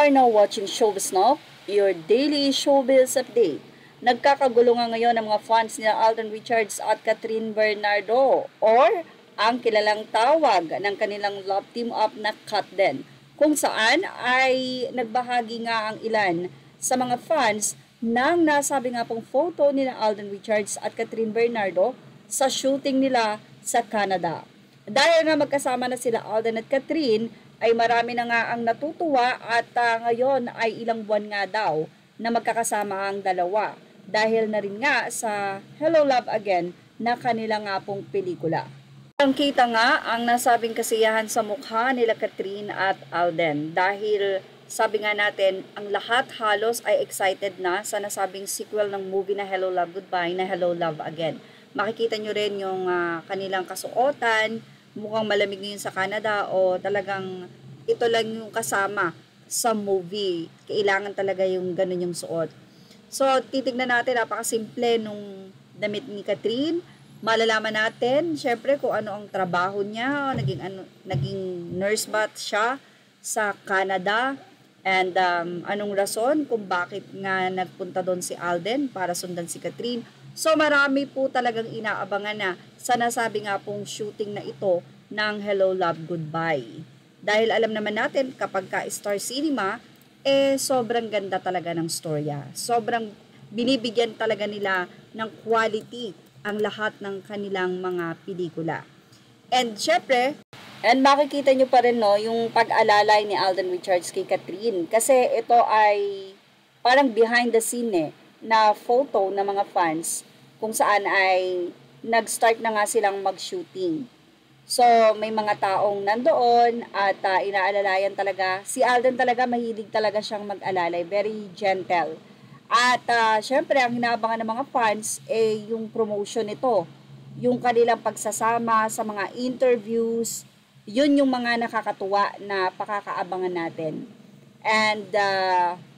are now watching Showbiz Now, your daily showbiz update. Nagkakagulo nga ngayon ang mga fans ni Alden Richards at Catherine Bernardo or ang kilalang tawag ng kanilang love team up na Cut Den, kung saan ay nagbahagi nga ang ilan sa mga fans ng nasabi nga pong photo ni Alden Richards at Catherine Bernardo sa shooting nila sa Canada. Dahil nga magkasama na sila Alden at Catherine, ay marami na nga ang natutuwa at ngayon ay ilang buwan nga daw na magkakasama ang dalawa dahil na rin nga sa Hello Love Again na kanila nga pong pelikula. Ang kita nga ang nasabing kasiyahan sa mukha nila Catherine at Alden dahil sabi nga natin ang lahat halos ay excited na sa nasabing sequel ng movie na Hello Love Goodbye na Hello Love Again. Makikita nyo rin yung kanilang kasuotan, mukhang malamig ngayon sa Canada o talagang ito lang yung kasama sa movie. Kailangan talaga yung ganun yung suot. So, titignan natin, napakasimple nung damit ni Catherine. Malalaman natin, syempre, kung ano ang trabaho niya, naging nurse ba siya sa Canada, and anong rason kung bakit nga nagpunta doon si Alden para sundan si Catherine. So, marami po talagang inaabangan na sa nasabi nga pong shooting na ito ng Hello Love Goodbye. Dahil alam naman natin kapag ka Star Cinema, sobrang ganda talaga ng storya. Sobrang binibigyan talaga nila ng quality ang lahat ng kanilang mga pelikula. And syempre, makikita nyo pa rin no, yung pag-alalay ni Alden Richards kay Catherine. Kasi ito ay parang behind the scene na photo ng mga fans kung saan ay nag-start na nga silang mag-shooting. So, may mga taong nandoon at inaalalayan talaga. Si Alden talaga, mahilig talaga siyang mag-alalay. Very gentle. At syempre, ang hinaabangan ng mga fans yung promotion nito. Yung kanilang pagsasama sa mga interviews. Yun yung mga nakakatuwa na pakakaabangan natin. And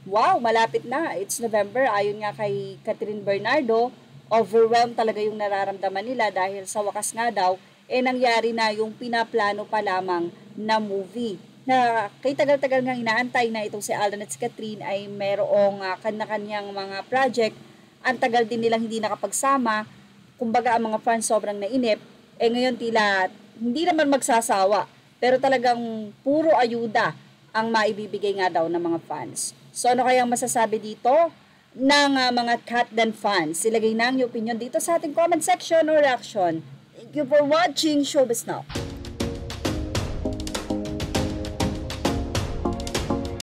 wow, malapit na. It's November. Ayon nga kay Catherine Bernardo, overwhelmed talaga yung nararamdaman nila dahil sa wakas nga daw, nangyari na yung pinaplano pa lamang na movie. Na kay tagal-tagal nga inaantay na itong si Alden at si Catherine ay mayroong kanya-kanyang mga project. Ang tagal din nilang hindi nakapagsama. Kumbaga ang mga fans sobrang nainip. Ngayon tila hindi naman magsasawa. Pero talagang puro ayuda ang maibibigay nga daw ng mga fans. So ano kayang masasabi dito ng mga Cut Den fans? Ilagay na ang iyong opinion dito sa ating comment section or reaction. Thank you for watching Showbiz Now.